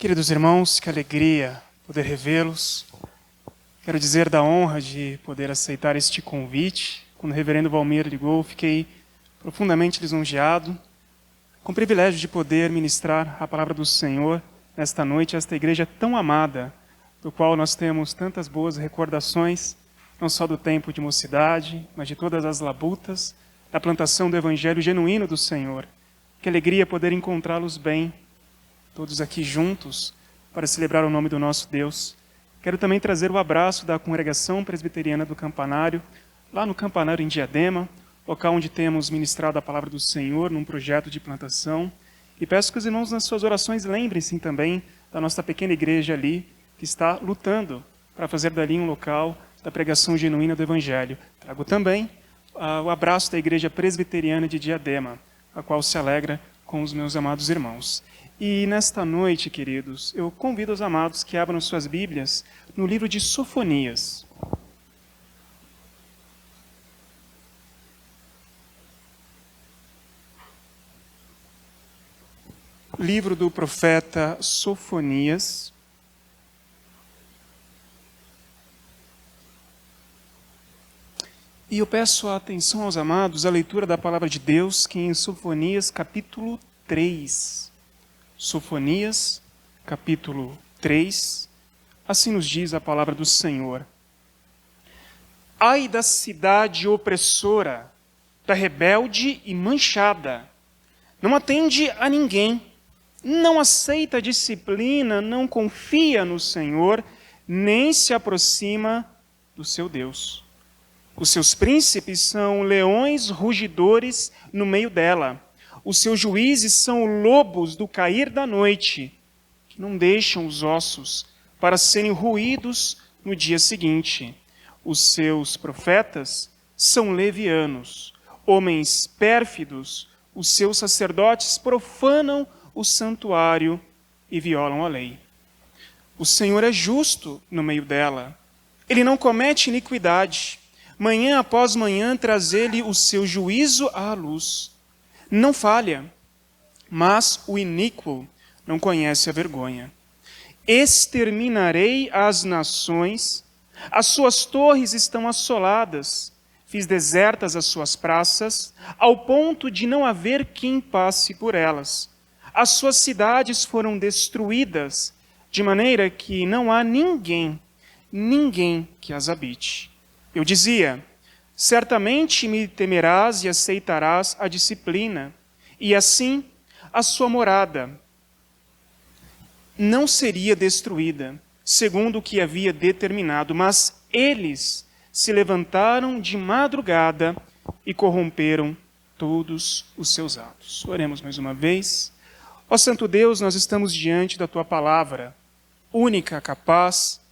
Queridos irmãos, que alegria poder revê-los. Quero dizer da honra de poder aceitar este convite. Quando o reverendo Valmir ligou, fiquei profundamente lisonjeado, com o privilégio de poder ministrar a palavra do Senhor nesta noite, a esta igreja tão amada, do qual nós temos tantas boas recordações, não só do tempo de mocidade, mas de todas as labutas, da plantação do evangelho genuíno do Senhor. Que alegria poder encontrá-los bem, todos aqui juntos, para celebrar o nome do nosso Deus. Quero também trazer o abraço da Congregação Presbiteriana do Campanário, lá no Campanário em Diadema, local onde temos ministrado a palavra do Senhor num projeto de plantação. E peço que os irmãos, nas suas orações, lembrem-se também da nossa pequena igreja ali, que está lutando para fazer dali um local da pregação genuína do Evangelho. Trago também o abraço da Igreja Presbiteriana de Diadema, a qual se alegra com os meus amados irmãos. E nesta noite, queridos, eu convido os amados que abram suas Bíblias no livro de Sofonias. Livro do profeta Sofonias. E eu peço a atenção aos amados, a leitura da palavra de Deus, que em Sofonias capítulo 3. Sofonias, capítulo 3, assim nos diz a palavra do Senhor. Ai da cidade opressora, da rebelde e manchada, não atende a ninguém, não aceita disciplina, não confia no Senhor, nem se aproxima do seu Deus. Os seus príncipes são leões rugidores no meio dela. Os seus juízes são lobos do cair da noite, que não deixam os ossos para serem roídos no dia seguinte. Os seus profetas são levianos, homens pérfidos. Os seus sacerdotes profanam o santuário e violam a lei. O Senhor é justo no meio dela. Ele não comete iniquidade. Manhã após manhã traz ele o seu juízo à luz. Não falha, mas o iníquo não conhece a vergonha. Exterminarei as nações, as suas torres estão assoladas, fiz desertas as suas praças, ao ponto de não haver quem passe por elas. As suas cidades foram destruídas, de maneira que não há ninguém que as habite. Eu dizia: certamente me temerás e aceitarás a disciplina, e assim a sua morada não seria destruída, segundo o que havia determinado, mas eles se levantaram de madrugada e corromperam todos os seus atos. Oremos mais uma vez. Ó Santo Deus, nós estamos diante da tua palavra, única, capaz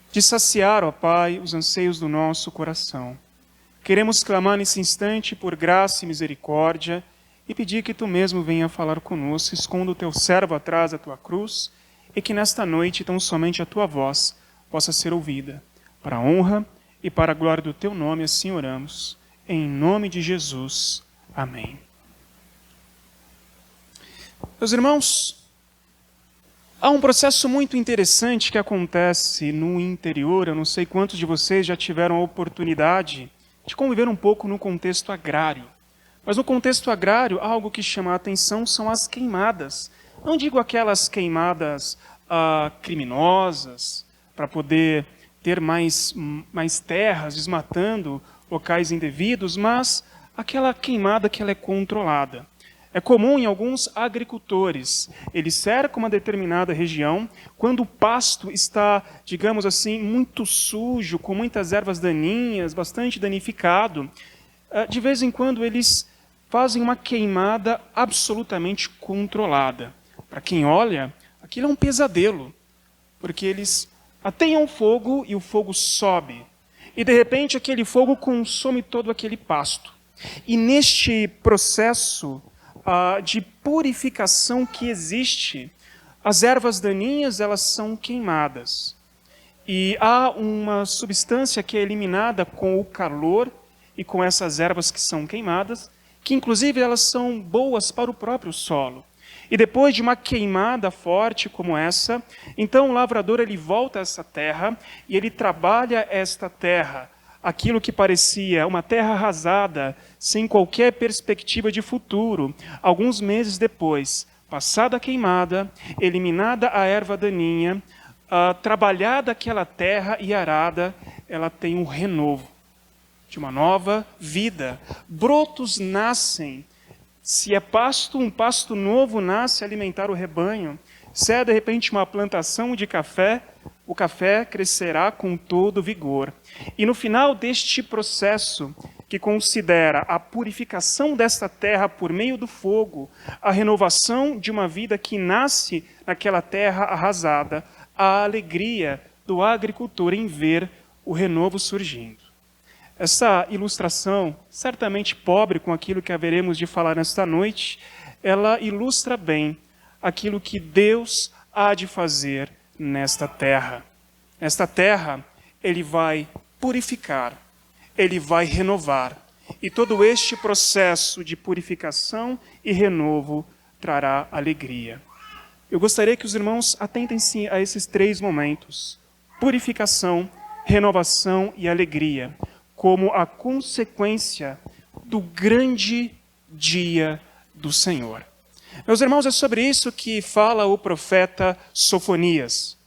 de saciar, ó Pai, os anseios do nosso coração. Queremos clamar nesse instante por graça e misericórdia e pedir que Tu mesmo venha falar conosco, esconda o Teu servo atrás da Tua cruz e que nesta noite tão somente a Tua voz possa ser ouvida. Para a honra e para a glória do Teu nome, assim oramos. Em nome de Jesus. Amém. Meus irmãos, há um processo muito interessante que acontece no interior. Eu não sei quantos de vocês já tiveram a oportunidade de conviver um pouco no contexto agrário. Mas no contexto agrário, algo que chama a atenção são as queimadas. Não digo aquelas queimadas criminosas, para poder ter mais terras, desmatando locais indevidos, mas aquela queimada que ela é controlada. É comum em alguns agricultores, eles cercam uma determinada região, quando o pasto está, digamos assim, muito sujo, com muitas ervas daninhas, bastante danificado, de vez em quando eles fazem uma queimada absolutamente controlada. Para quem olha, aquilo é um pesadelo, porque eles ateiam fogo e o fogo sobe, e de repente aquele fogo consome todo aquele pasto. E neste processo de purificação que existe, as ervas daninhas elas são queimadas. E há uma substância que é eliminada com o calor e com essas ervas que são queimadas, que inclusive elas são boas para o próprio solo. E depois de uma queimada forte como essa, então o lavrador ele volta a essa terra e ele trabalha esta terra, aquilo que parecia uma terra arrasada, sem qualquer perspectiva de futuro. Alguns meses depois, passada a queimada, eliminada a erva daninha, trabalhada aquela terra e arada, ela tem um renovo de uma nova vida. Brotos nascem. Se é pasto, um pasto novo nasce a alimentar o rebanho. Se é, de repente, uma plantação de café, o café crescerá com todo vigor. E no final deste processo, que considera a purificação desta terra por meio do fogo, a renovação de uma vida que nasce naquela terra arrasada, a alegria do agricultor em ver o renovo surgindo. Essa ilustração, certamente pobre com aquilo que haveremos de falar nesta noite, ela ilustra bem aquilo que Deus há de fazer nesta terra. Nesta terra, Ele vai purificar, Ele vai renovar. E todo este processo de purificação e renovo trará alegria. Eu gostaria que os irmãos atentem-se a esses 3 momentos: purificação, renovação e alegria, como a consequência do grande dia do Senhor. Meus irmãos, é sobre isso que fala o profeta Sofonias.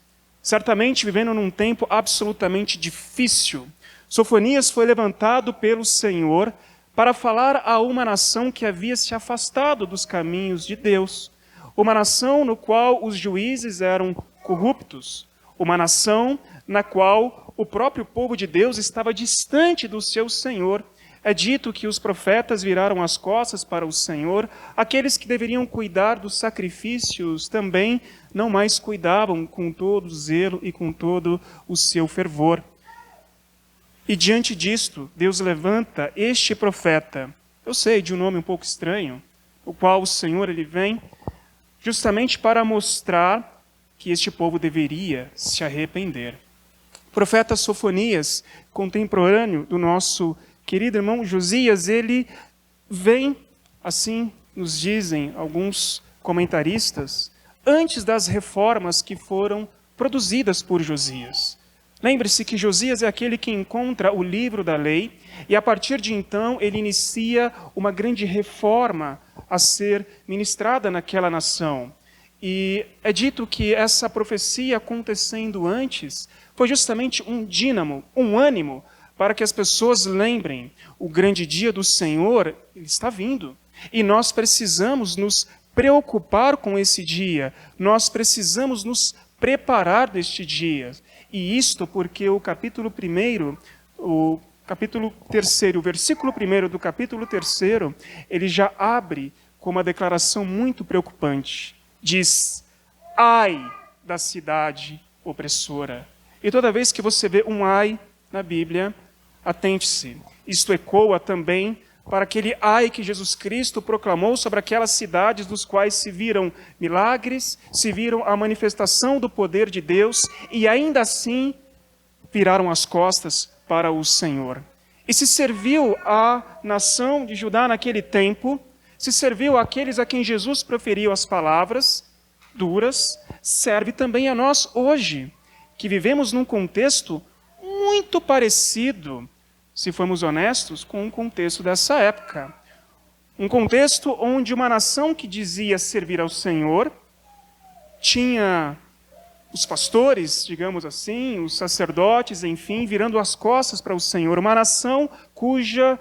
Certamente vivendo num tempo absolutamente difícil, Sofonias foi levantado pelo Senhor para falar a uma nação que havia se afastado dos caminhos de Deus, uma nação no qual os juízes eram corruptos, uma nação na qual o próprio povo de Deus estava distante do seu Senhor. É dito que os profetas viraram as costas para o Senhor, aqueles que deveriam cuidar dos sacrifícios também não mais cuidavam com todo o zelo e com todo o seu fervor. E diante disto, Deus levanta este profeta, eu sei, de um nome um pouco estranho, o qual o Senhor ele vem justamente para mostrar que este povo deveria se arrepender. O profeta Sofonias, contemporâneo do nosso querido irmão Josias, ele vem, assim nos dizem alguns comentaristas, antes das reformas que foram produzidas por Josias. Lembre-se que Josias é aquele que encontra o livro da lei e a partir de então ele inicia uma grande reforma a ser ministrada naquela nação. E é dito que essa profecia acontecendo antes foi justamente um dínamo, um ânimo para que as pessoas lembrem, o grande dia do Senhor ele está vindo. E nós precisamos nos preocupar com esse dia, nós precisamos nos preparar deste dia. E isto porque o capítulo 1, o capítulo 3, o versículo 1 do capítulo 3, ele já abre com uma declaração muito preocupante. Diz, ai da cidade opressora. E toda vez que você vê um ai na Bíblia, atente-se. Isto ecoa também para aquele ai que Jesus Cristo proclamou sobre aquelas cidades dos quais se viram milagres, se viram a manifestação do poder de Deus e ainda assim viraram as costas para o Senhor. E se serviu à nação de Judá naquele tempo, se serviu àqueles a quem Jesus proferiu as palavras duras, serve também a nós hoje, que vivemos num contexto muito parecido, se formos honestos, com o contexto dessa época. Um contexto onde uma nação que dizia servir ao Senhor tinha os pastores, digamos assim, os sacerdotes, enfim, virando as costas para o Senhor. Uma nação cuja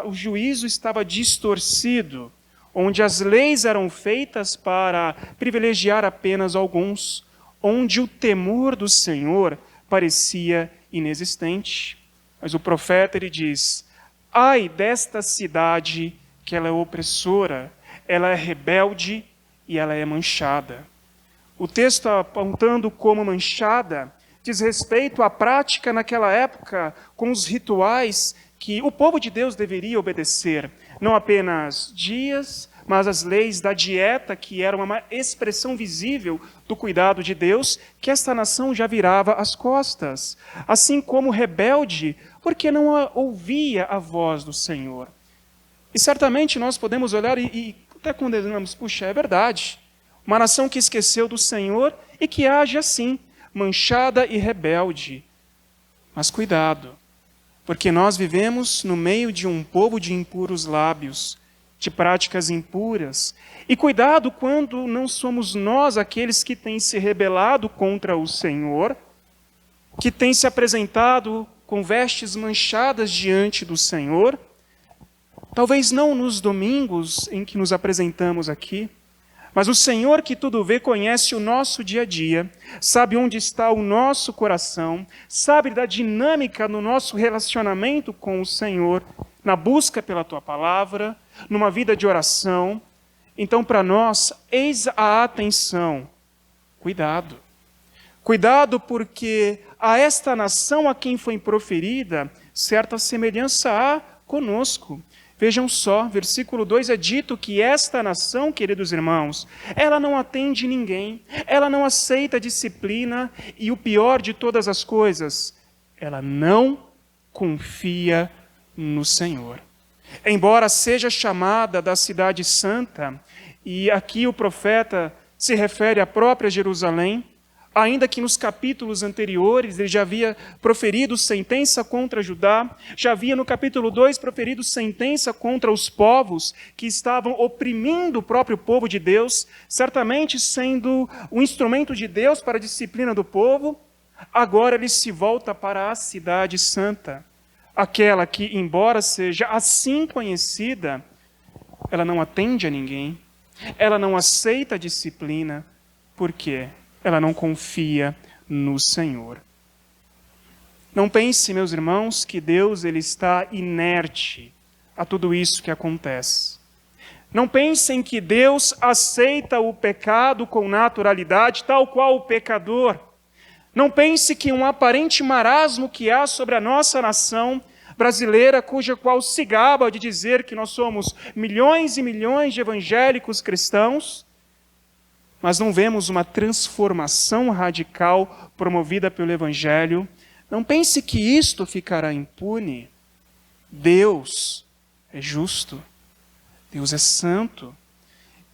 o juízo estava distorcido, onde as leis eram feitas para privilegiar apenas alguns, onde o temor do Senhor parecia inexistente. Mas o profeta ele diz, ai desta cidade que ela é opressora, ela é rebelde e ela é manchada. O texto apontando como manchada diz respeito à prática naquela época com os rituais que o povo de Deus deveria obedecer. Não apenas dias, mas as leis da dieta, que era uma expressão visível do cuidado de Deus, que esta nação já virava as costas. Assim como rebelde, porque não ouvia a voz do Senhor. E certamente nós podemos olhar e Até condenamos, puxa, é verdade. Uma nação que esqueceu do Senhor e que age assim, manchada e rebelde. Mas cuidado, porque nós vivemos no meio de um povo de impuros lábios, de práticas impuras. E cuidado quando não somos nós aqueles que têm se rebelado contra o Senhor, que têm se apresentado com vestes manchadas diante do Senhor, talvez não nos domingos em que nos apresentamos aqui, mas o Senhor que tudo vê conhece o nosso dia a dia, sabe onde está o nosso coração, sabe da dinâmica no nosso relacionamento com o Senhor, na busca pela Tua Palavra, numa vida de oração. Então, para nós, eis a atenção. Cuidado. Cuidado porque a esta nação a quem foi proferida, certa semelhança há conosco. Vejam só, versículo 2 é dito que esta nação, queridos irmãos, ela não atende ninguém, ela não aceita disciplina e o pior de todas as coisas, ela não confia no Senhor. Embora seja chamada da cidade santa, e aqui o profeta se refere à própria Jerusalém, ainda que nos capítulos anteriores ele já havia proferido sentença contra Judá, já havia no capítulo 2 proferido sentença contra os povos que estavam oprimindo o próprio povo de Deus, certamente sendo um instrumento de Deus para a disciplina do povo, agora ele se volta para a cidade santa, aquela que, embora seja assim conhecida, ela não atende a ninguém, ela não aceita a disciplina. Por quê? Ela não confia no Senhor. Não pense, meus irmãos, que Deus ele está inerte a tudo isso que acontece. Não pensem que Deus aceita o pecado com naturalidade, tal qual o pecador. Não pense que um aparente marasmo que há sobre a nossa nação brasileira, cuja qual se gaba de dizer que nós somos milhões e milhões de evangélicos cristãos, mas não vemos uma transformação radical promovida pelo Evangelho. Não pense que isto ficará impune. Deus é justo, Deus é santo.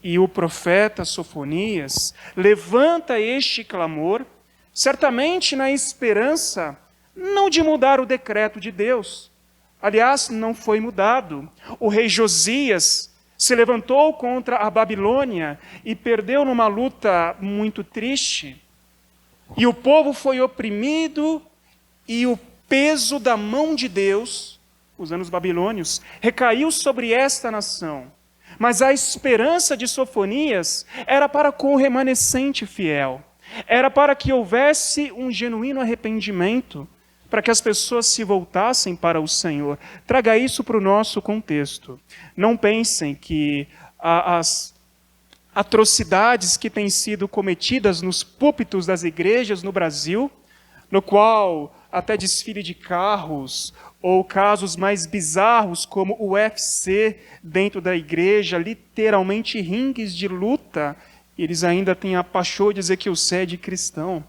E o profeta Sofonias levanta este clamor, certamente na esperança não de mudar o decreto de Deus. Aliás, não foi mudado. O rei Josias se levantou contra a Babilônia e perdeu numa luta muito triste. E o povo foi oprimido e o peso da mão de Deus, os anos babilônios, recaiu sobre esta nação. Mas a esperança de Sofonias era para com o remanescente fiel. Era para que houvesse um genuíno arrependimento, para que as pessoas se voltassem para o Senhor. Traga isso para o nosso contexto. Não pensem que as atrocidades que têm sido cometidas nos púlpitos das igrejas no Brasil, no qual até desfile de carros, ou casos mais bizarros como o UFC dentro da igreja, literalmente ringues de luta, eles ainda têm a paixão de dizer que o é de cristão.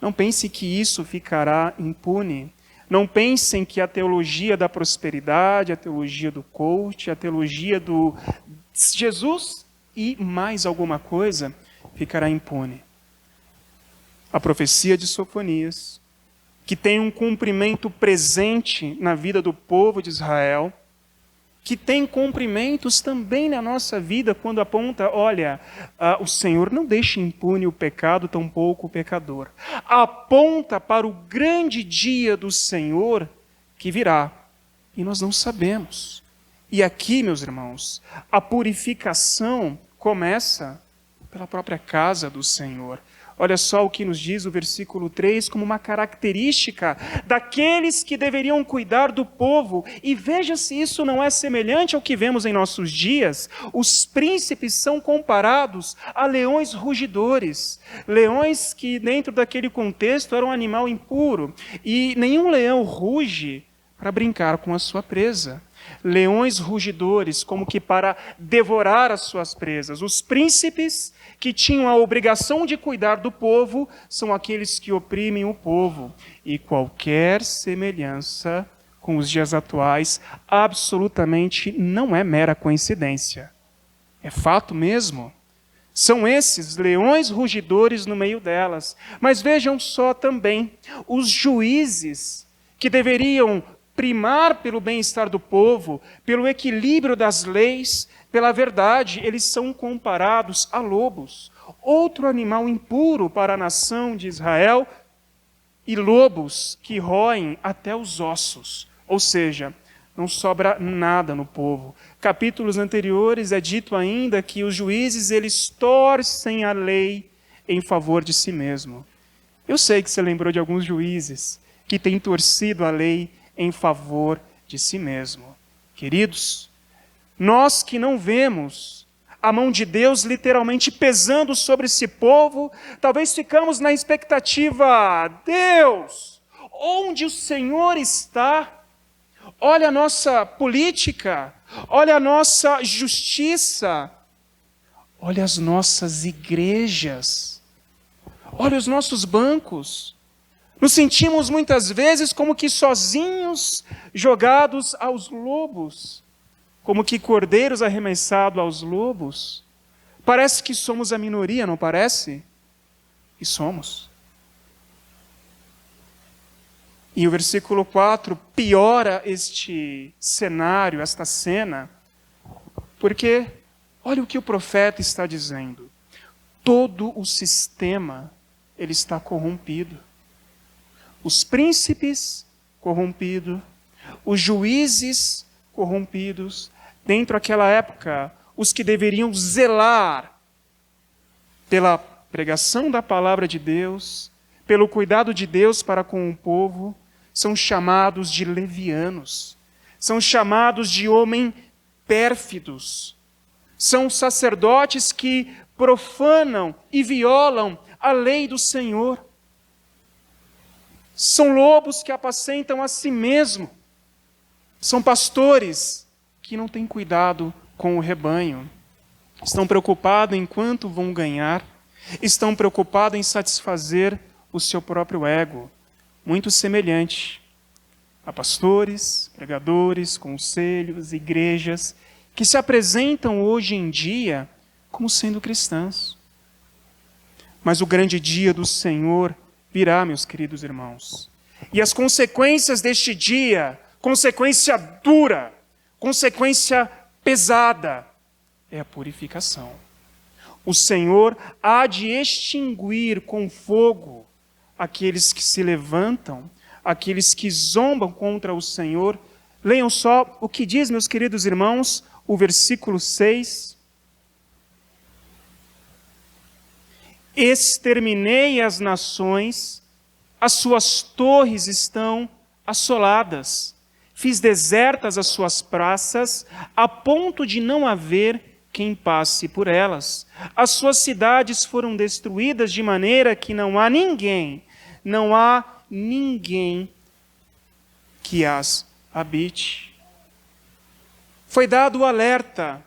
Não pense que isso ficará impune. Não pensem que a teologia da prosperidade, a teologia do coach, a teologia do Jesus e mais alguma coisa ficará impune. A profecia de Sofonias, que tem um cumprimento presente na vida do povo de Israel, que tem cumprimentos também na nossa vida quando aponta, olha, o Senhor não deixa impune o pecado, tampouco o pecador. Aponta para o grande dia do Senhor que virá. E nós não sabemos. E aqui, meus irmãos, a purificação começa pela própria casa do Senhor. Olha só o que nos diz o versículo 3 como uma característica daqueles que deveriam cuidar do povo. E veja se isso não é semelhante ao que vemos em nossos dias. Os príncipes são comparados a leões rugidores. Leões que dentro daquele contexto eram um animal impuro. E nenhum leão ruge para brincar com a sua presa. Leões rugidores, como que para devorar as suas presas. Os príncipes que tinham a obrigação de cuidar do povo são aqueles que oprimem o povo. E qualquer semelhança com os dias atuais absolutamente não é mera coincidência. É fato mesmo. São esses leões rugidores no meio delas. Mas vejam só também, os juízes que deveriam primar pelo bem-estar do povo, pelo equilíbrio das leis, pela verdade, eles são comparados a lobos, outro animal impuro para a nação de Israel, e lobos que roem até os ossos, ou seja, não sobra nada no povo. Capítulos anteriores é dito ainda que os juízes, eles torcem a lei em favor de si mesmo. Eu sei que você lembrou de alguns juízes que têm torcido a lei em favor de si mesmo. Queridos, nós que não vemos a mão de Deus literalmente pesando sobre esse povo, talvez ficamos na expectativa: Deus, onde o Senhor está? Olha a nossa política, olha a nossa justiça, olha as nossas igrejas, olha os nossos bancos. Nos sentimos muitas vezes como que sozinhos, jogados aos lobos, como que cordeiros arremessados aos lobos. Parece que somos a minoria, não parece? E somos. E o versículo 4 piora este cenário, esta cena, porque olha o que o profeta está dizendo. Todo o sistema, ele está corrompido. Os príncipes corrompidos, os juízes corrompidos, dentro daquela época, os que deveriam zelar pela pregação da palavra de Deus, pelo cuidado de Deus para com o povo, são chamados de levianos, são chamados de homens pérfidos, são sacerdotes que profanam e violam a lei do Senhor. São lobos que apacentam a si mesmo, são pastores que não têm cuidado com o rebanho, estão preocupados em quanto vão ganhar, estão preocupados em satisfazer o seu próprio ego, muito semelhante a pastores, pregadores, conselhos, igrejas, que se apresentam hoje em dia como sendo cristãs. Mas o grande dia do Senhor virá, meus queridos irmãos. E as consequências deste dia, consequência dura, consequência pesada, é a purificação. O Senhor há de extinguir com fogo aqueles que se levantam, aqueles que zombam contra o Senhor. Leiam só o que diz, meus queridos irmãos, o versículo 6. Exterminei as nações, as suas torres estão assoladas. Fiz desertas as suas praças, a ponto de não haver quem passe por elas. As suas cidades foram destruídas de maneira que não há ninguém que as habite. Foi dado o alerta,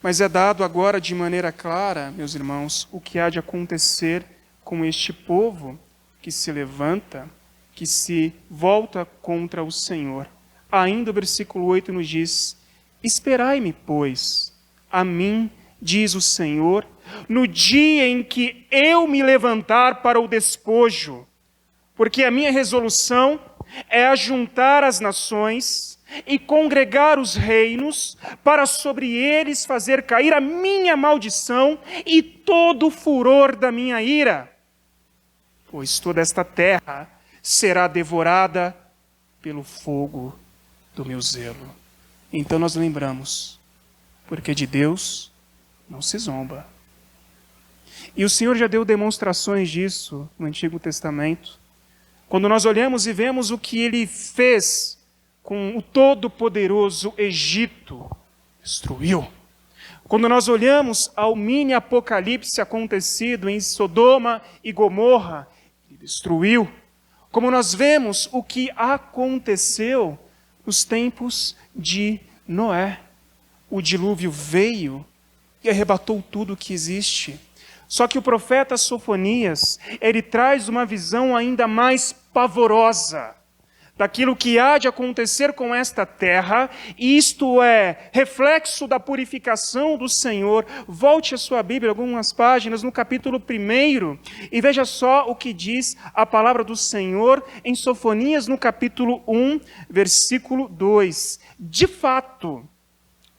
mas é dado agora de maneira clara, meus irmãos, o que há de acontecer com este povo que se levanta, que se volta contra o Senhor. Ainda o versículo 8 nos diz: esperai-me, pois, a mim, diz o Senhor, no dia em que eu me levantar para o despojo, porque a minha resolução é ajuntar as nações e congregar os reinos, para sobre eles fazer cair a minha maldição e todo o furor da minha ira. Pois toda esta terra será devorada pelo fogo do meu zelo. Então nós lembramos, porque de Deus não se zomba. E o Senhor já deu demonstrações disso no Antigo Testamento. Quando nós olhamos e vemos o que Ele fez com o todo-poderoso Egito, destruiu. Quando nós olhamos ao mini apocalipse acontecido em Sodoma e Gomorra, Ele destruiu. Como nós vemos o que aconteceu nos tempos de Noé. O dilúvio veio e arrebatou tudo o que existe. Só que o profeta Sofonias, ele traz uma visão ainda mais pavorosa daquilo que há de acontecer com esta terra, isto é, reflexo da purificação do Senhor. Volte a sua Bíblia, algumas páginas, no capítulo 1, e veja só o que diz a palavra do Senhor em Sofonias, no capítulo 1, versículo 2. De fato,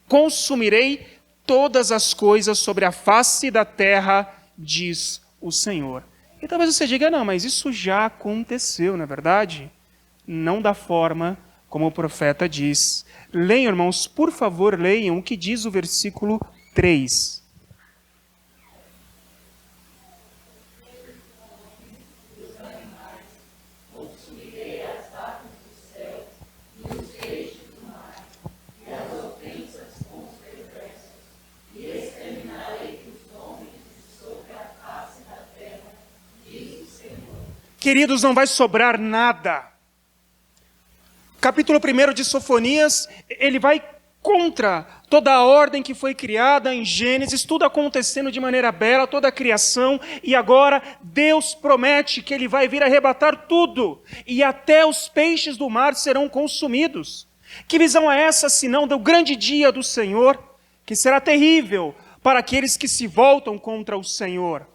consumirei todas as coisas sobre a face da terra, diz o Senhor. E talvez você diga, não, mas isso já aconteceu, não é verdade? Não da forma como o profeta diz. Leiam, irmãos, por favor, leiam o que diz o versículo 3. Queridos, não vai sobrar nada. Capítulo 1 de Sofonias, ele vai contra toda a ordem que foi criada em Gênesis, tudo acontecendo de maneira bela, toda a criação, e agora Deus promete que ele vai vir arrebatar tudo, e até os peixes do mar serão consumidos. Que visão é essa, senão do grande dia do Senhor, que será terrível para aqueles que se voltam contra o Senhor?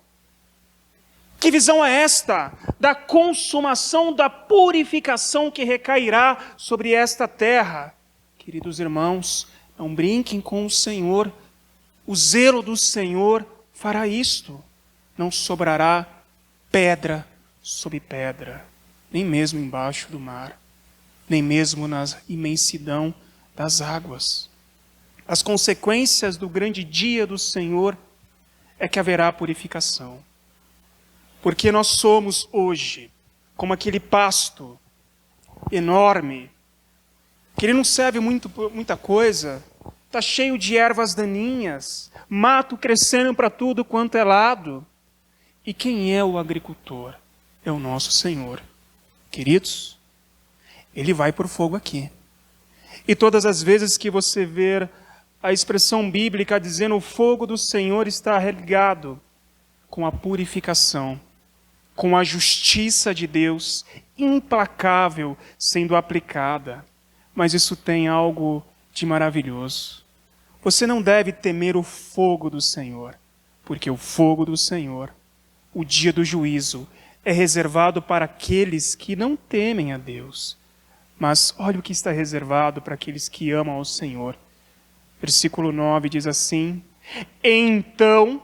Que visão é esta da consumação, da purificação que recairá sobre esta terra? Queridos irmãos, não brinquem com o Senhor. O zelo do Senhor fará isto. Não sobrará pedra sobre pedra, nem mesmo embaixo do mar, nem mesmo na imensidão das águas. As consequências do grande dia do Senhor é que haverá purificação. Porque nós somos hoje como aquele pasto enorme, que ele não serve muita coisa, está cheio de ervas daninhas, mato crescendo para tudo quanto é lado. E quem é o agricultor? É o nosso Senhor. Queridos, ele vai por fogo aqui. E todas as vezes que você ver a expressão bíblica dizendo o fogo do Senhor está ligado com a purificação, com a justiça de Deus implacável sendo aplicada. Mas isso tem algo de maravilhoso. Você não deve temer o fogo do Senhor, porque o fogo do Senhor, o dia do juízo, é reservado para aqueles que não temem a Deus. Mas olha o que está reservado para aqueles que amam ao Senhor. Versículo 9 diz assim: então,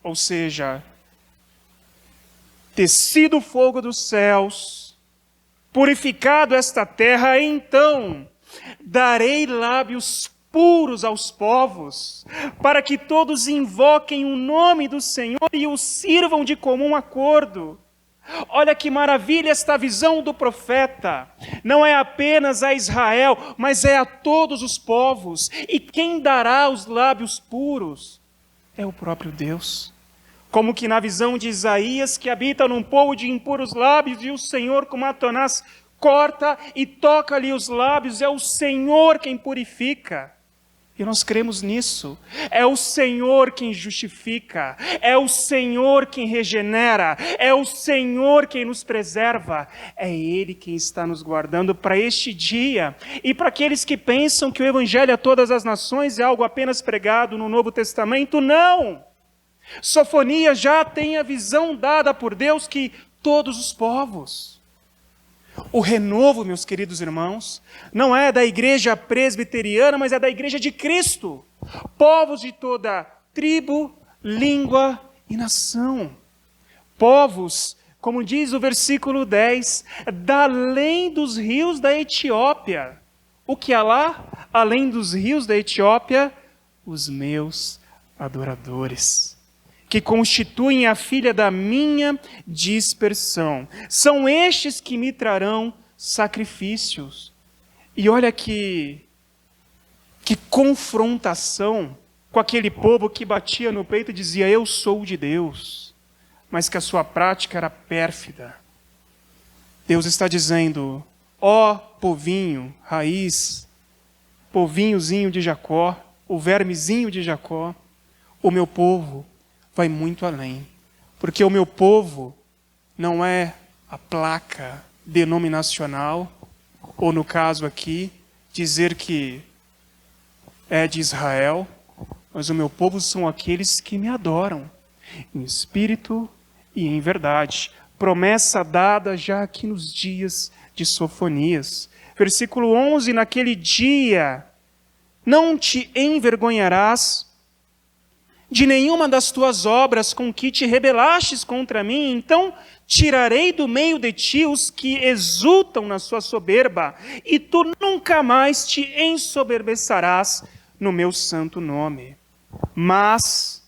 ou seja, descido o fogo dos céus, purificado esta terra, então darei lábios puros aos povos, para que todos invoquem o nome do Senhor e o sirvam de comum acordo. Olha que maravilha esta visão do profeta. Não é apenas a Israel, mas é a todos os povos. E quem dará os lábios puros? É o próprio Deus. Como que na visão de Isaías, que habita num povo de impuros lábios, e o Senhor com Matonás corta e toca-lhe os lábios, é o Senhor quem purifica. E nós cremos nisso. É o Senhor quem justifica, é o Senhor quem regenera, é o Senhor quem nos preserva. É Ele quem está nos guardando para este dia. E para aqueles que pensam que o Evangelho a todas as nações é algo apenas pregado no Novo Testamento, não! Sofonias já tem a visão dada por Deus que todos os povos. O renovo, meus queridos irmãos, não é da igreja presbiteriana, mas é da igreja de Cristo. Povos de toda tribo, língua e nação. Povos, como diz o versículo 10, da além dos rios da Etiópia. O que há lá? Além dos rios da Etiópia, os meus adoradores, que constituem a filha da minha dispersão. São estes que me trarão sacrifícios. E olha que confrontação com aquele povo que batia no peito e dizia, eu sou de Deus, mas que a sua prática era pérfida. Deus está dizendo, ó povinho, raiz, povinhozinho de Jacó, o vermezinho de Jacó, o meu povo vai muito além, porque o meu povo não é a placa denominacional, ou no caso aqui, dizer que é de Israel, mas o meu povo são aqueles que me adoram, em espírito e em verdade. Promessa dada já aqui nos dias de Sofonias. Versículo 11, naquele dia não te envergonharás de nenhuma das tuas obras com que te rebelastes contra mim, então tirarei do meio de ti os que exultam na sua soberba, e tu nunca mais te ensoberbecerás no meu santo nome. Mas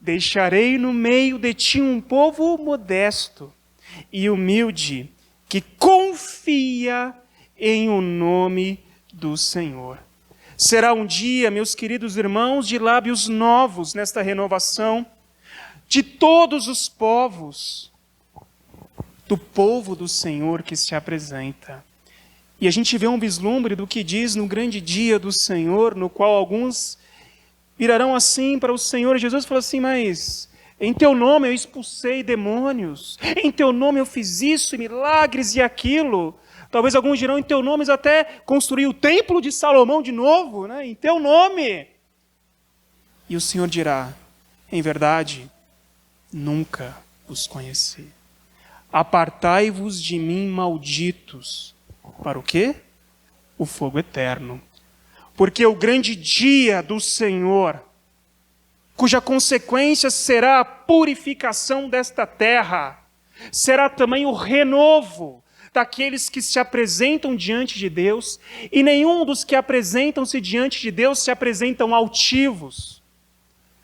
deixarei no meio de ti um povo modesto e humilde, que confia em o nome do Senhor. Será um dia, meus queridos irmãos, de lábios novos nesta renovação, de todos os povos, do povo do Senhor que se apresenta. E a gente vê um vislumbre do que diz no grande dia do Senhor, no qual alguns virarão assim para o Senhor Jesus e falam assim, mas em teu nome eu expulsei demônios, em teu nome eu fiz isso, e milagres e aquilo. Talvez alguns dirão, em teu nome até construí o templo de Salomão de novo, né? Em teu nome. E o Senhor dirá, em verdade, nunca os conheci. Apartai-vos de mim, malditos. Para o quê? O fogo eterno. Porque o grande dia do Senhor, cuja consequência será a purificação desta terra, será também o renovo daqueles que se apresentam diante de Deus, e nenhum dos que apresentam-se diante de Deus se apresentam altivos.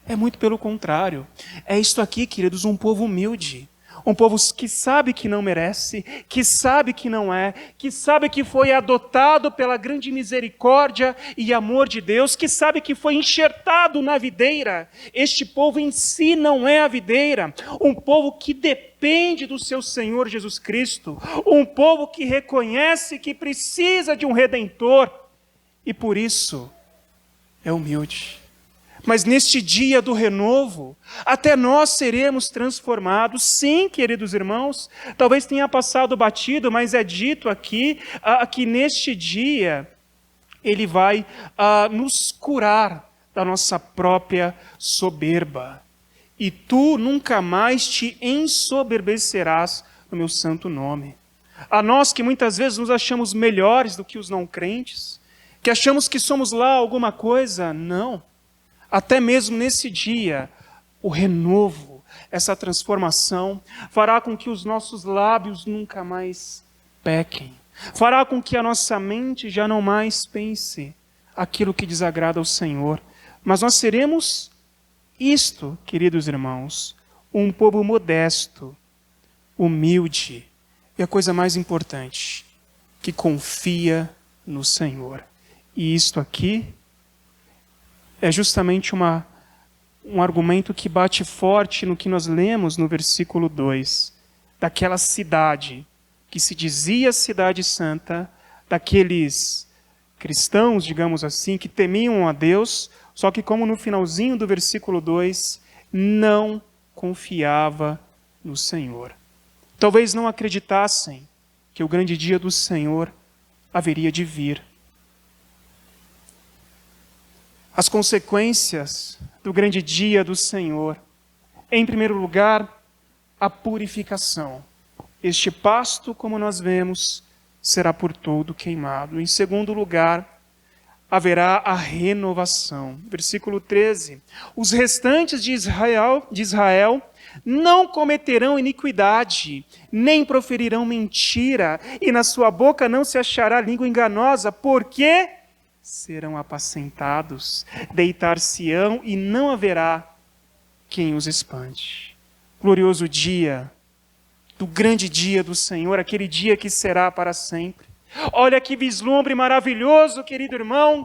É muito pelo contrário. É isto aqui, queridos, um povo humilde. Um povo que sabe que não merece, que sabe que não é, que sabe que foi adotado pela grande misericórdia e amor de Deus, que sabe que foi enxertado na videira. Este povo em si não é a videira. Um povo que depende do seu Senhor Jesus Cristo. Um povo que reconhece que precisa de um Redentor. E por isso é humilde. Mas neste dia do renovo, até nós seremos transformados. Sim, queridos irmãos, talvez tenha passado batido, mas é dito aqui que neste dia Ele vai nos curar da nossa própria soberba. E tu nunca mais te ensoberbecerás no meu santo nome. A nós que muitas vezes nos achamos melhores do que os não crentes, que achamos que somos lá alguma coisa, não. Até mesmo nesse dia, o renovo, essa transformação, fará com que os nossos lábios nunca mais pequem. Fará com que a nossa mente já não mais pense aquilo que desagrada ao Senhor. Mas nós seremos isto, queridos irmãos, um povo modesto, humilde, e a coisa mais importante, que confia no Senhor. E isto aqui é justamente um argumento que bate forte no que nós lemos no versículo 2, daquela cidade que se dizia cidade santa, daqueles cristãos, digamos assim, que temiam a Deus, só que como no finalzinho do versículo 2, não confiava no Senhor. Talvez não acreditassem que o grande dia do Senhor haveria de vir. As consequências do grande dia do Senhor. Em primeiro lugar, a purificação. Este pasto, como nós vemos, será por todo queimado. Em segundo lugar, haverá a renovação. Versículo 13. Os restantes de Israel não cometerão iniquidade, nem proferirão mentira, e na sua boca não se achará língua enganosa, porque serão apacentados, deitar-se-ão e não haverá quem os espante. Glorioso dia, do grande dia do Senhor, aquele dia que será para sempre. Olha que vislumbre maravilhoso, querido irmão,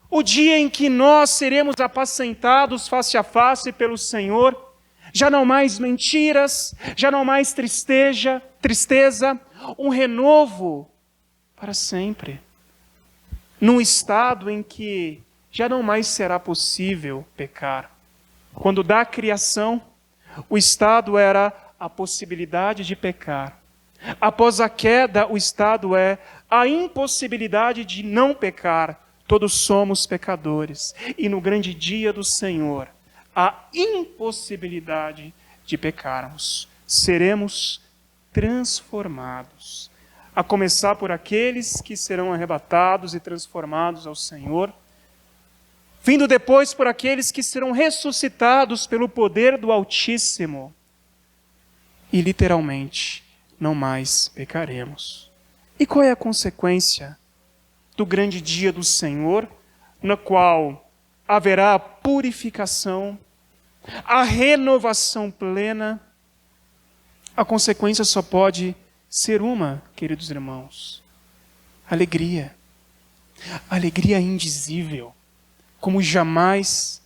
o dia em que nós seremos apacentados face a face pelo Senhor, já não mais mentiras, já não mais tristeza, um renovo para sempre. Num estado em que já não mais será possível pecar. Quando da criação, o estado era a possibilidade de pecar. Após a queda, o estado é a impossibilidade de não pecar. Todos somos pecadores. E no grande dia do Senhor, a impossibilidade de pecarmos. Seremos transformados. A começar por aqueles que serão arrebatados e transformados ao Senhor. Vindo depois por aqueles que serão ressuscitados pelo poder do Altíssimo. E literalmente, não mais pecaremos. E qual é a consequência do grande dia do Senhor, na qual haverá a purificação, a renovação plena? A consequência só pode ser uma, queridos irmãos: alegria. Alegria indizível, como jamais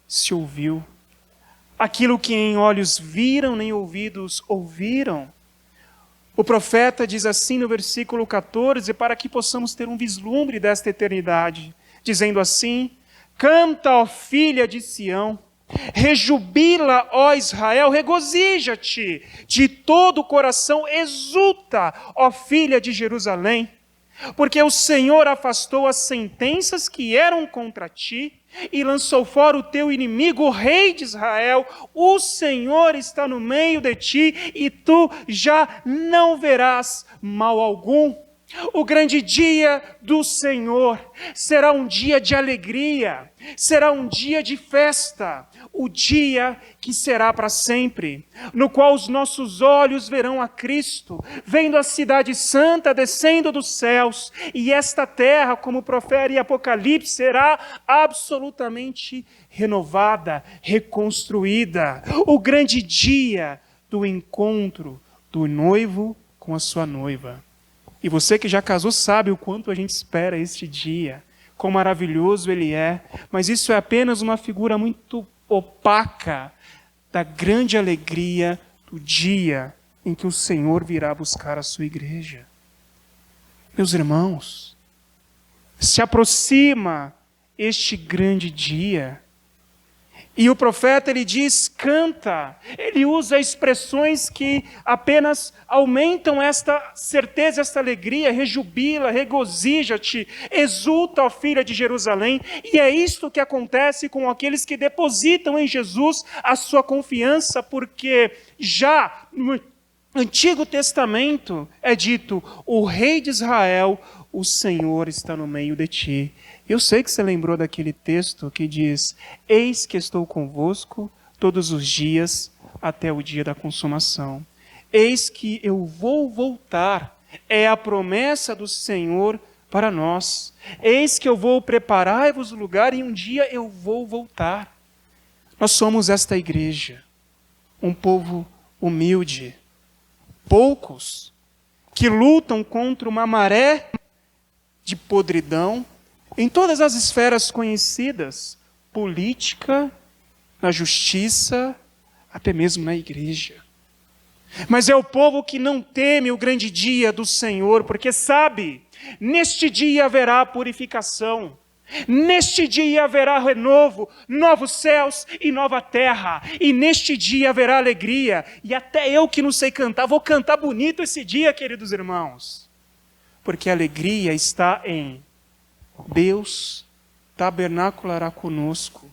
se ouviu. Aquilo que em olhos viram, nem ouvidos ouviram. O profeta diz assim no versículo 14, para que possamos ter um vislumbre desta eternidade, dizendo assim: canta, ó filha de Sião, rejubila, ó Israel, regozija-te, de todo o coração exulta, ó filha de Jerusalém, porque o Senhor afastou as sentenças que eram contra ti, e lançou fora o teu inimigo, o rei de Israel. O Senhor está no meio de ti, e tu já não verás mal algum. O grande dia do Senhor será um dia de alegria, será um dia de festa, o dia que será para sempre, no qual os nossos olhos verão a Cristo, vendo a cidade santa descendo dos céus, e esta terra, como profere Apocalipse, será absolutamente renovada, reconstruída. O grande dia do encontro do noivo com a sua noiva. E você que já casou sabe o quanto a gente espera este dia, quão maravilhoso ele é, mas isso é apenas uma figura muito opaca da grande alegria do dia em que o Senhor virá buscar a sua igreja. Meus irmãos, se aproxima este grande dia. E o profeta, ele diz, canta. Ele usa expressões que apenas aumentam esta certeza, esta alegria. Rejubila, regozija-te, exulta, ó filha de Jerusalém. E é isto que acontece com aqueles que depositam em Jesus a sua confiança, porque já no Antigo Testamento é dito, o rei de Israel, o Senhor está no meio de ti. Eu sei que você lembrou daquele texto que diz, eis que estou convosco todos os dias até o dia da consumação. Eis que eu vou voltar. É a promessa do Senhor para nós. Eis que eu vou preparar-vos lugar e um dia eu vou voltar. Nós somos esta igreja, um povo humilde, poucos que lutam contra uma maré de podridão em todas as esferas conhecidas, política, na justiça, até mesmo na igreja. Mas é o povo que não teme o grande dia do Senhor, porque sabe, neste dia haverá purificação, neste dia haverá renovo, novos céus e nova terra, e neste dia haverá alegria, e até eu que não sei cantar, vou cantar bonito esse dia, queridos irmãos, porque a alegria está em Deus tabernaculará conosco,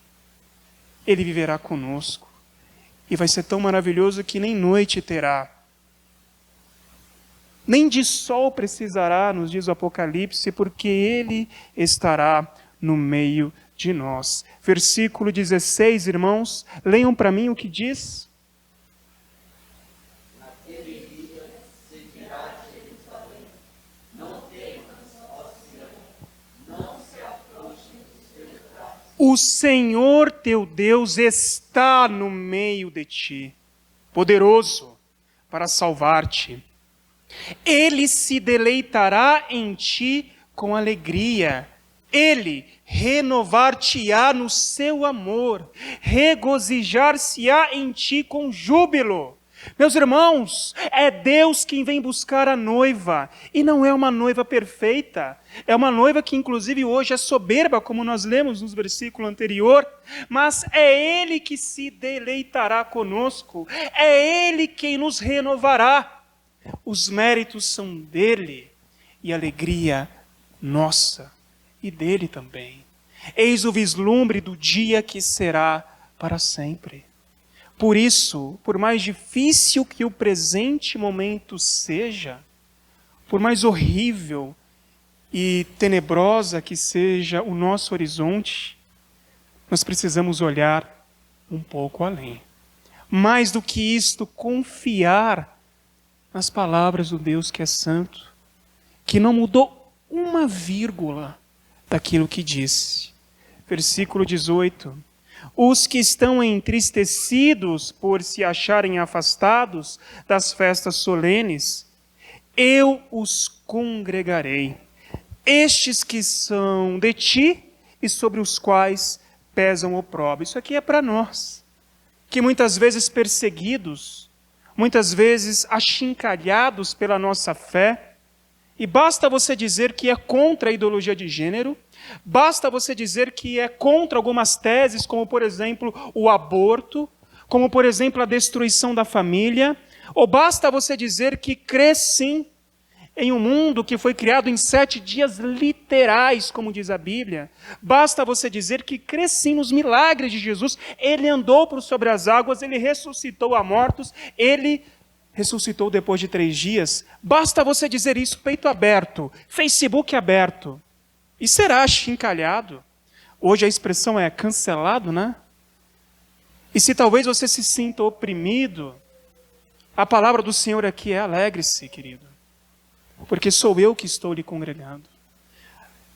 Ele viverá conosco, e vai ser tão maravilhoso que nem noite terá, nem de sol precisará, nos diz o Apocalipse, porque Ele estará no meio de nós. Versículo 16, irmãos, leiam para mim o que diz. Naquele dia se dirá a Jerusalém, não temas, ó Sião, não se afrouxem os teus braços. O Senhor teu Deus está no meio de ti, poderoso para salvar-te. Ele se deleitará em ti com alegria. Ele renovar-te-á no seu amor, regozijar-se-á em ti com júbilo. Meus irmãos, é Deus quem vem buscar a noiva, e não é uma noiva perfeita, é uma noiva que inclusive hoje é soberba, como nós lemos no versículo anterior, mas é Ele que se deleitará conosco, é Ele quem nos renovará. os méritos são dele e a alegria nossa e dele também. Eis o vislumbre do dia que será para sempre. Por isso, por mais difícil que o presente momento seja, por mais horrível e tenebrosa que seja o nosso horizonte, nós precisamos olhar um pouco além. Mais do que isto, confiar nas palavras do Deus que é santo, que não mudou uma vírgula daquilo que disse. Versículo 18. Os que estão entristecidos por se acharem afastados das festas solenes, eu os congregarei. Estes que são de ti e sobre os quais pesam opróbrio. Isso aqui é para nós, que muitas vezes perseguidos, muitas vezes achincalhados pela nossa fé, e basta você dizer que é contra a ideologia de gênero, basta você dizer que é contra algumas teses, como por exemplo o aborto, como por exemplo a destruição da família, ou basta você dizer que crê sim em um mundo que foi criado em 7 dias literais, como diz a Bíblia. Basta você dizer que crê sim nos milagres de Jesus. Ele andou por sobre as águas, ele ressuscitou a mortos, ele ressuscitou depois de 3 dias. Basta você dizer isso, peito aberto, Facebook aberto, e será achincalhado. Hoje a expressão é cancelado, né? E se talvez você se sinta oprimido, a palavra do Senhor aqui é: alegre-se, querido, porque sou eu que estou lhe congregando.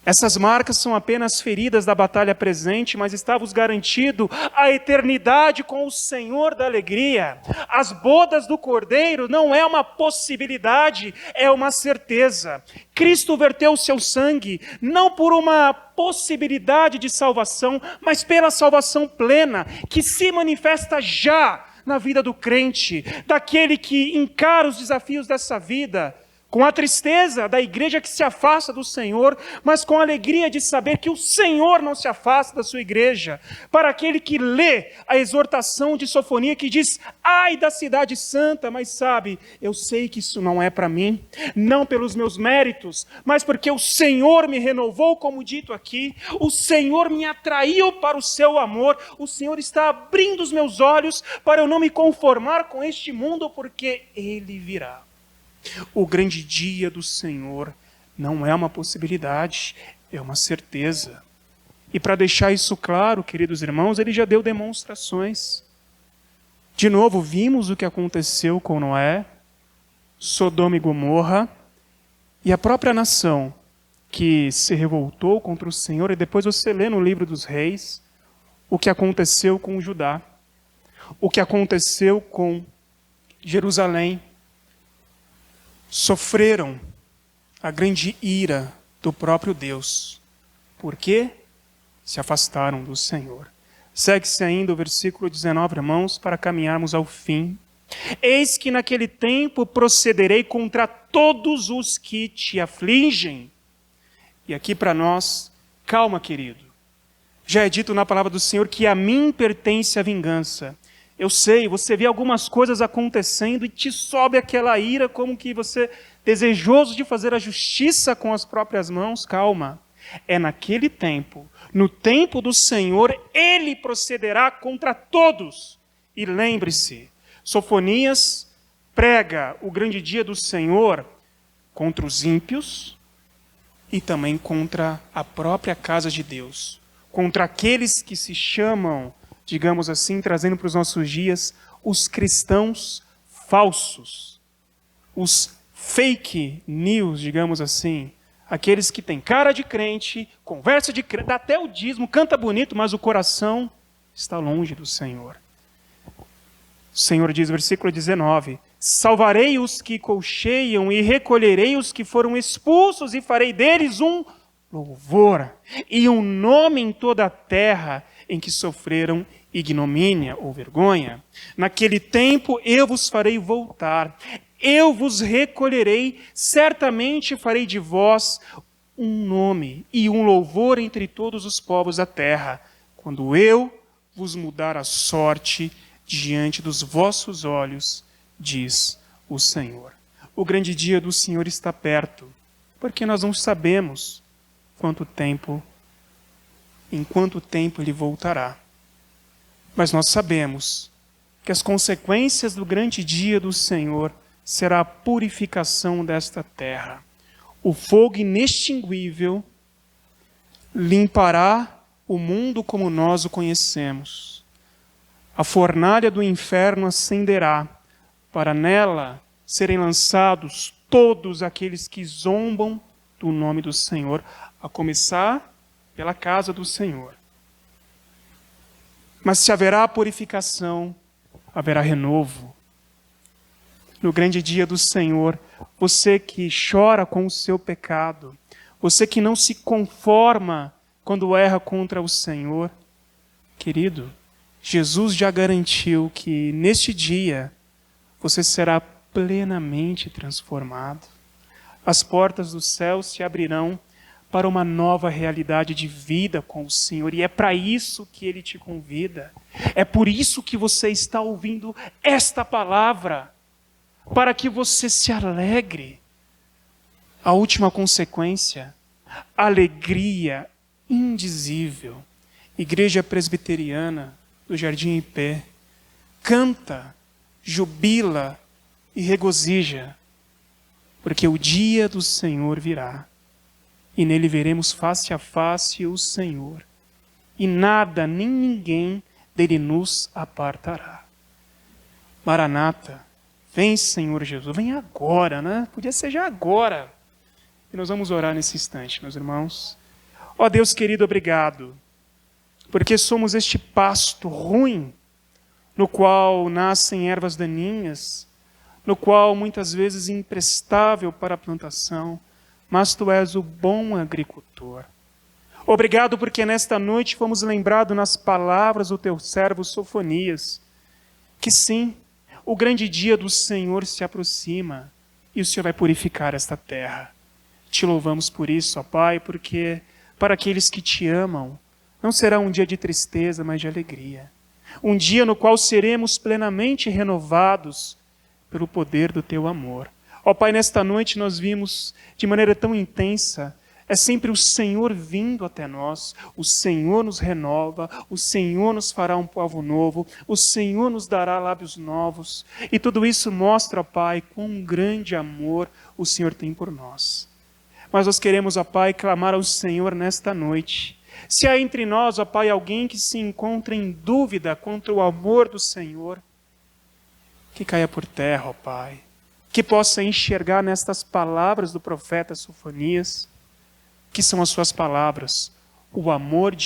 Essas marcas são apenas feridas da batalha presente, mas está-vos garantido a eternidade com o Senhor da alegria. As bodas do Cordeiro não é uma possibilidade, é uma certeza. Cristo verteu o seu sangue, não por uma possibilidade de salvação, mas pela salvação plena, que se manifesta já na vida do crente, daquele que encara os desafios dessa vida, com a tristeza da igreja que se afasta do Senhor, mas com a alegria de saber que o Senhor não se afasta da sua igreja. Para aquele que lê a exortação de Sofonia que diz: ai da cidade santa, mas sabe, eu sei que isso não é para mim, não pelos meus méritos, mas porque o Senhor me renovou, como dito aqui, o Senhor me atraiu para o seu amor, o Senhor está abrindo os meus olhos para eu não me conformar com este mundo, porque Ele virá. O grande dia do Senhor não é uma possibilidade, é uma certeza. E para deixar isso claro, queridos irmãos, ele já deu demonstrações. De novo, vimos o que aconteceu com Noé, Sodoma e Gomorra, e a própria nação que se revoltou contra o Senhor. E depois você lê no livro dos Reis o que aconteceu com Judá, o que aconteceu com Jerusalém. Sofreram a grande ira do próprio Deus. Por quê? Se afastaram do Senhor. Segue-se ainda o versículo 19, irmãos, para caminharmos ao fim. Eis que naquele tempo procederei contra todos os que te afligem. E aqui para nós, calma, querido. Já é dito na palavra do Senhor que a mim pertence a vingança. Eu sei, você vê algumas coisas acontecendo e te sobe aquela ira, como que você, desejoso de fazer a justiça com as próprias mãos. Calma, é naquele tempo, no tempo do Senhor, Ele procederá contra todos. E lembre-se, Sofonias prega o grande dia do Senhor contra os ímpios e também contra a própria casa de Deus, contra aqueles que se chamam, digamos assim, trazendo para os nossos dias, os cristãos falsos, os fake news, digamos assim, aqueles que têm cara de crente, conversa de crente, dá até o dízimo, canta bonito, mas o coração está longe do Senhor. O Senhor diz, versículo 19, salvarei os que colcheiam e recolherei os que foram expulsos e farei deles um louvor e um nome em toda a terra em que sofreram ignomínia ou vergonha. Naquele tempo eu vos farei voltar, eu vos recolherei, certamente farei de vós um nome e um louvor entre todos os povos da terra, quando eu vos mudar a sorte diante dos vossos olhos, diz o Senhor. o grande dia do Senhor está perto, porque nós não sabemos em quanto tempo Ele voltará. Mas nós sabemos que as consequências do grande dia do Senhor será a purificação desta terra. O fogo inextinguível limpará o mundo como nós o conhecemos. A fornalha do inferno acenderá, para nela serem lançados todos aqueles que zombam do nome do Senhor, a começar pela casa do Senhor. Mas se haverá purificação, haverá renovo. No grande dia do Senhor, você que chora com o seu pecado, você que não se conforma quando erra contra o Senhor, querido, Jesus já garantiu que neste dia você será plenamente transformado. As portas do céu se abrirão para uma nova realidade de vida com o Senhor, e é para isso que Ele te convida. É por isso que você está ouvindo esta palavra, para que você se alegre. A última consequência, alegria indizível. Igreja Presbiteriana do Jardim IP, canta, jubila e regozija, porque o dia do Senhor virá, e nele veremos face a face o Senhor, e nada nem ninguém dele nos apartará. Maranata, vem Senhor Jesus, vem agora, né? Podia ser já agora. E nós vamos orar nesse instante, meus irmãos. Ó Deus querido, obrigado, porque somos este pasto ruim, no qual nascem ervas daninhas, no qual muitas vezes é imprestável para a plantação, mas Tu és o bom agricultor. Obrigado porque nesta noite fomos lembrados nas palavras do Teu servo Sofonias, que sim, o grande dia do Senhor se aproxima e o Senhor vai purificar esta terra. Te louvamos por isso, ó Pai, porque para aqueles que Te amam, não será um dia de tristeza, mas de alegria. Um dia no qual seremos plenamente renovados pelo poder do Teu amor. Ó Pai, nesta noite nós vimos de maneira tão intensa, é sempre o Senhor vindo até nós, o Senhor nos renova, o Senhor nos fará um povo novo, o Senhor nos dará lábios novos, e tudo isso mostra, ó Pai, quão grande amor o Senhor tem por nós. Mas nós queremos, ó Pai, clamar ao Senhor nesta noite. Se há entre nós, ó Pai, alguém que se encontra em dúvida contra o amor do Senhor, que caia por terra, ó Pai, que possa enxergar nestas palavras do profeta Sofonias, que são as suas palavras, o amor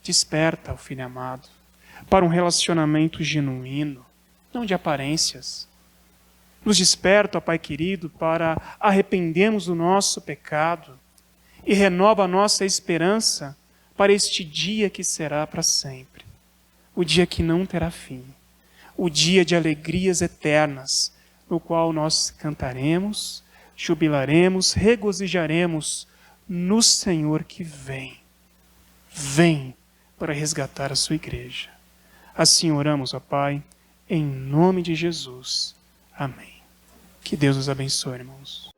desperta o filho amado, para um relacionamento genuíno, não de aparências. Nos desperta, ó Pai querido, para arrependermos do nosso pecado e renova a nossa esperança para este dia que será para sempre, o dia que não terá fim, o dia de alegrias eternas, no qual nós cantaremos, jubilaremos, regozijaremos no Senhor que vem para resgatar a sua igreja. Assim oramos, ó Pai, em nome de Jesus. Amém. Que Deus os abençoe, irmãos.